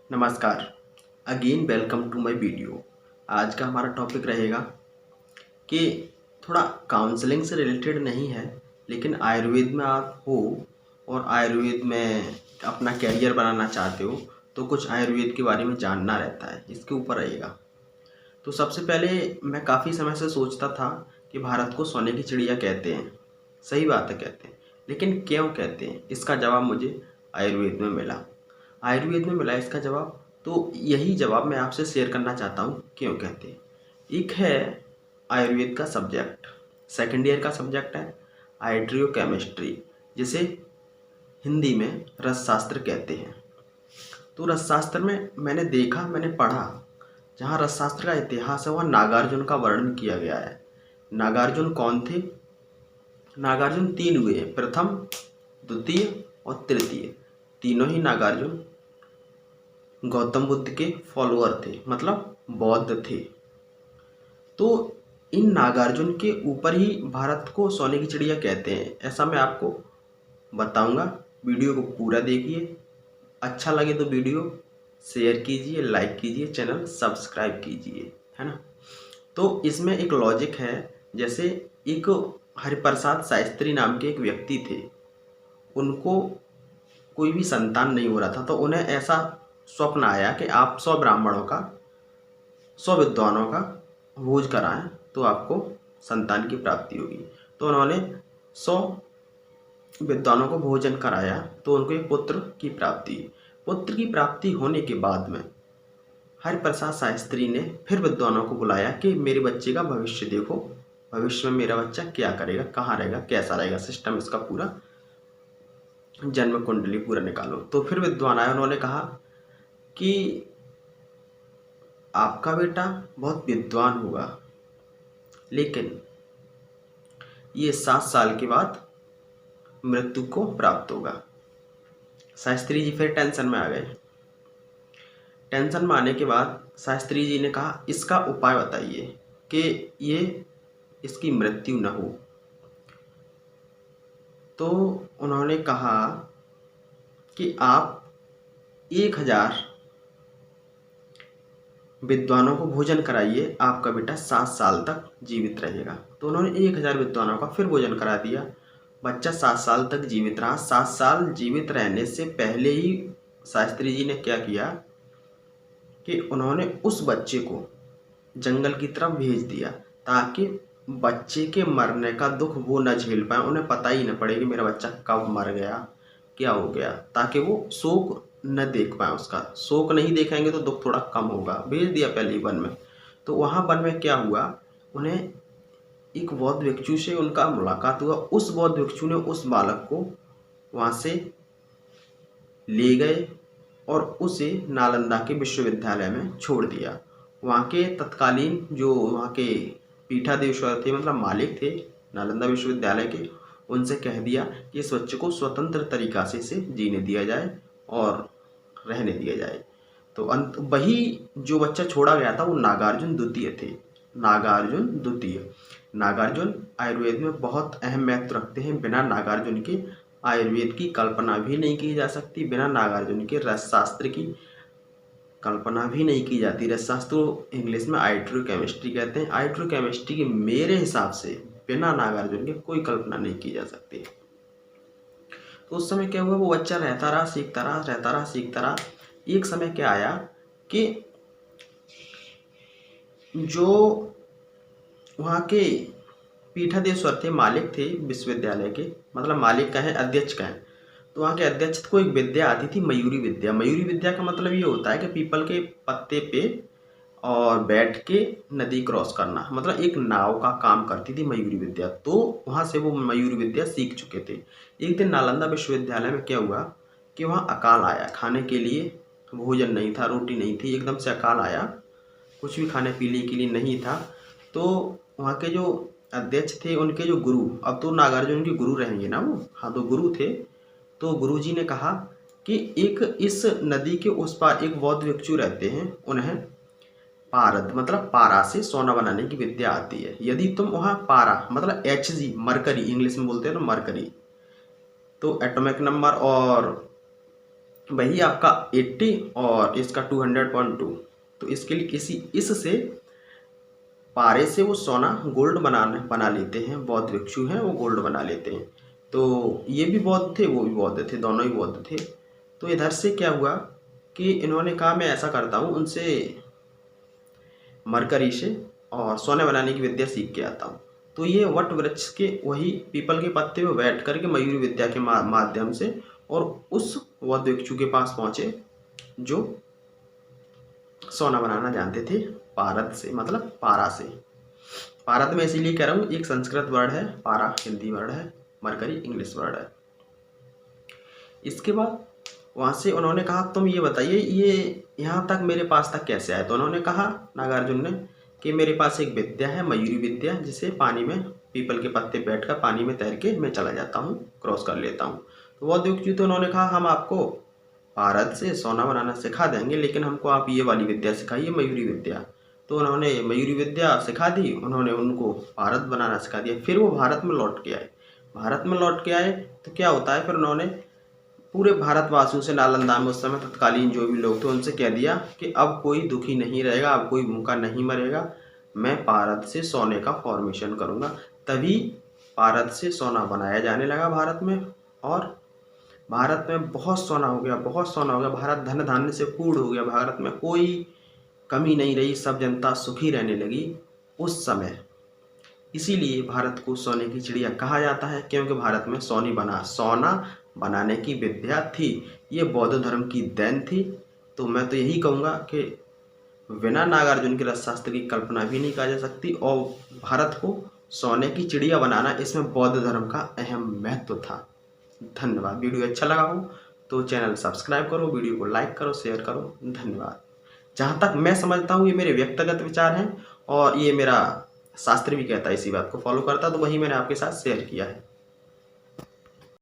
नमस्कार। Again welcome to my video. आज का हमारा टॉपिक रहेगा कि थोड़ा काउंसलिंग से रिलेटेड नहीं है, लेकिन आयुर्वेद में आप हो और आयुर्वेद में अपना कैरियर बनाना चाहते हो तो कुछ आयुर्वेद के बारे में जानना रहता है, इसके ऊपर रहेगा। तो सबसे पहले मैं काफ़ी समय से सोचता था कि भारत को सोने की चिड़िया कहते हैं। सही बात है, कहते हैं, लेकिन क्यों कहते हैं इसका जवाब मुझे आयुर्वेद में मिला। इसका जवाब। तो यही जवाब मैं आपसे शेयर करना चाहता हूँ क्यों कहते हैं। एक है आयुर्वेद का सब्जेक्ट, सेकेंड ईयर का सब्जेक्ट है आइट्रियो केमिस्ट्री, जिसे हिंदी में रसशास्त्र कहते हैं। तो रसशास्त्र में मैंने पढ़ा, जहाँ रसशास्त्र का इतिहास है वहाँ नागार्जुन का वर्णन किया गया है। नागार्जुन कौन थे? नागार्जुन तीन हुए, प्रथम, द्वितीय और तृतीय। तीनों ही नागार्जुन गौतम बुद्ध के फॉलोअर थे, मतलब बौद्ध थे। तो इन नागार्जुन के ऊपर ही भारत को सोने की चिड़िया कहते हैं, ऐसा मैं आपको बताऊंगा। वीडियो को पूरा देखिए, अच्छा लगे तो वीडियो शेयर कीजिए, लाइक कीजिए, चैनल सब्सक्राइब कीजिए, है ना। तो इसमें एक लॉजिक है। जैसे एक हरिप्रसाद शास्त्री नाम के एक व्यक्ति थे, उनको कोई भी संतान नहीं हो रहा था, तो उन्हें ऐसा स्वप्न आया कि आप 100 ब्राह्मणों का, 100 विद्वानों का भोज कराएं तो आपको संतान की प्राप्ति होगी। तो उन्होंने 100 विद्वानों को भोजन कराया तो उनको एक पुत्र की प्राप्ति। पुत्र की प्राप्ति होने के बाद में हरिप्रसाद शास्त्री ने फिर विद्वानों को बुलाया कि मेरे बच्चे का भविष्य देखो, भविष्य में मेरा बच्चा क्या करेगा, कहाँ रहेगा, कैसा रहेगा, सिस्टम इसका पूरा, जन्म कुंडली पूरा निकालो। तो फिर विद्वान आए, उन्होंने कहा कि आपका बेटा बहुत विद्वान होगा, लेकिन ये 7 साल के बाद मृत्यु को प्राप्त होगा। शास्त्री जी फिर टेंशन में आ गए। टेंशन में आने के बाद शास्त्री जी ने कहा इसका उपाय बताइए कि ये इसकी मृत्यु न हो। तो उन्होंने कहा कि आप 1000 विद्वानों को भोजन कराइए, आपका बेटा 7 साल तक जीवित रहेगा। तो उन्होंने 1000 विद्वानों का फिर भोजन करा दिया, बच्चा 7 साल तक जीवित रहा। 7 साल जीवित रहने से पहले ही शास्त्री जी ने क्या किया कि उन्होंने उस बच्चे को जंगल की तरफ भेज दिया, ताकि बच्चे के मरने का दुख वो न झेल पाए, उन्हें पता ही न पड़े कि मेरा बच्चा कब मर गया, क्या हो गया, ताकि वो शोक न देख पाए। उसका शोक नहीं देखेंगे तो दुख थोड़ा कम होगा। भेज दिया पहले ही वन में। तो वहाँ वन में क्या हुआ, उन्हें एक बौद्ध भिक्षु से उनका मुलाकात हुआ। उस बौद्ध भिक्षु ने उस बालक को वहाँ से ले गए और उसे नालंदा के विश्वविद्यालय में छोड़ दिया। वहाँ के तत्कालीन जो वहाँ के पीठाधीश्वर थे, मतलब मालिक थे नालंदा विश्वविद्यालय के, उनसे कह दिया कि इस बच्चे को स्वतंत्र तरीका से इसे जीने दिया जाए और रहने दिया जाए। तो अंत वही जो बच्चा छोड़ा गया था वो नागार्जुन द्वितीय थे। नागार्जुन द्वितीय। नागार्जुन आयुर्वेद में बहुत अहम महत्व रखते हैं। बिना नागार्जुन के आयुर्वेद की कल्पना भी नहीं की जा सकती, बिना नागार्जुन के रसशास्त्र की कल्पना भी नहीं की जाती। रसशास्त्र इंग्लिश में आइट्रो केमिस्ट्री कहते हैं। आइट्रो केमिस्ट्री की मेरे हिसाब से बिना नागार्जुन के कोई कल्पना नहीं की जा सकती। तो उस समय क्या हुआ, वो बच्चा रहता रहा, सीखता रहा, रहता रहा, सीखता रहा। एक समय क्या आया कि जो वहाँ के पीठाधीश्वर थे, मालिक थे विश्वविद्यालय के, मतलब मालिक कहें, अध्यक्ष कहें, तो वहाँ के अध्यक्ष को एक विद्या आती थी, मयूरी विद्या। मयूरी विद्या का मतलब ये होता है कि पीपल के पत्ते पे और बैठ के नदी क्रॉस करना, मतलब एक नाव का काम करती थी मयूरी विद्या। तो वहाँ से वो मयूरी विद्या सीख चुके थे। एक दिन नालंदा विश्वविद्यालय में क्या हुआ कि वहाँ अकाल आया, खाने के लिए भोजन नहीं था, रोटी नहीं थी, एकदम से अकाल आया, कुछ भी खाने पीने के लिए नहीं था। तो वहाँ के जो अध्यक्ष थे, उनके जो गुरु, अब तो नागार्जुन के गुरु रहेंगे ना वो, हाँ, तो गुरु थे। तो गुरु जी ने कहा कि एक इस नदी के उस पार एक बौद्ध भिक्षु रहते हैं, उन्हें पारद मतलब पारा से सोना बनाने की विद्या आती है। यदि तुम वहाँ पारा मतलब Hg, मरकरी इंग्लिश में बोलते हैं ना, मरकरी, तो एटॉमिक नंबर और वही आपका 80 और इसका 200.2। तो इसके लिए इससे पारे से वो सोना गोल्ड बना लेते हैं। बौद्ध भिक्षु हैं वो गोल्ड बना लेते हैं। तो ये भी बौद्ध थे, वो भी बौद्ध थे, दोनों ही बौद्ध थे। तो इधर से क्या हुआ कि इन्होंने कहा मैं ऐसा करता हूँ, उनसे मरकरी से और सोने बनाने की विद्या सीख के आता हूँ। तो ये वट वृक्ष के वही पीपल के पत्ते पे बैठ करके मयूरी विद्या के माध्यम से और उस बौद्ध भिक्षु के पास पहुँचे जो सोना बनाना जानते थे पारद से, मतलब पारा से। पारद में इसीलिए कह रहा हूँ, एक संस्कृत वर्ड है, पारा हिंदी वर्ड है, मरकरी इंग्लिश वर्ड है। इसके बाद वहाँ से उन्होंने कहा तुम ये बताइए ये यहाँ तक मेरे पास तक कैसे आए। तो उन्होंने कहा नागार्जुन ने कि मेरे पास एक विद्या है, मयूरी विद्या, जिसे पानी में पीपल के पत्ते बैठकर पानी में तैर के मैं चला जाता हूँ, क्रॉस कर लेता हूँ। तो वो भिक्षु तो उन्होंने कहा हम आपको पारद से सोना बनाना सिखा देंगे, लेकिन हमको आप ये वाली विद्या सिखाइए, मयूरी विद्या। तो उन्होंने मयूरी विद्या सिखा दी, उन्होंने उनको पारद बनाना सिखा दिया। फिर वो भारत में लौट के आए। भारत में लौट के आए तो क्या होता है, फिर उन्होंने पूरे भारतवासियों से, नालंदा में उस समय तत्कालीन जो भी लोग थे उनसे कह दिया कि अब कोई दुखी नहीं रहेगा, अब कोई भूखा नहीं मरेगा, मैं पारद से सोने का फॉर्मेशन करूँगा। तभी पारद से सोना बनाया जाने लगा भारत में, और भारत में बहुत सोना हो गया, बहुत सोना हो गया। भारत धन धान्य से पूर्ण हो गया, भारत में कोई कमी नहीं रही, सब जनता सुखी रहने लगी उस समय। इसीलिए भारत को सोने की चिड़िया कहा जाता है, क्योंकि भारत में सोना बनाने की विद्या थी। ये बौद्ध धर्म की देन थी। तो मैं तो यही कहूँगा कि बिना नागार्जुन के रथशास्त्र की कल्पना भी नहीं की जा सकती, और भारत को सोने की चिड़िया बनाना, इसमें बौद्ध धर्म का अहम महत्व था। धन्यवाद। वीडियो अच्छा लगा हो तो चैनल सब्सक्राइब करो, वीडियो को लाइक करो, शेयर करो। धन्यवाद। जहाँ तक मैं समझता हूँ ये मेरे व्यक्तिगत विचार हैं, और ये मेरा शास्त्र भी कहता है, इसी बात को फॉलो करता, तो वही मैंने आपके साथ शेयर किया है।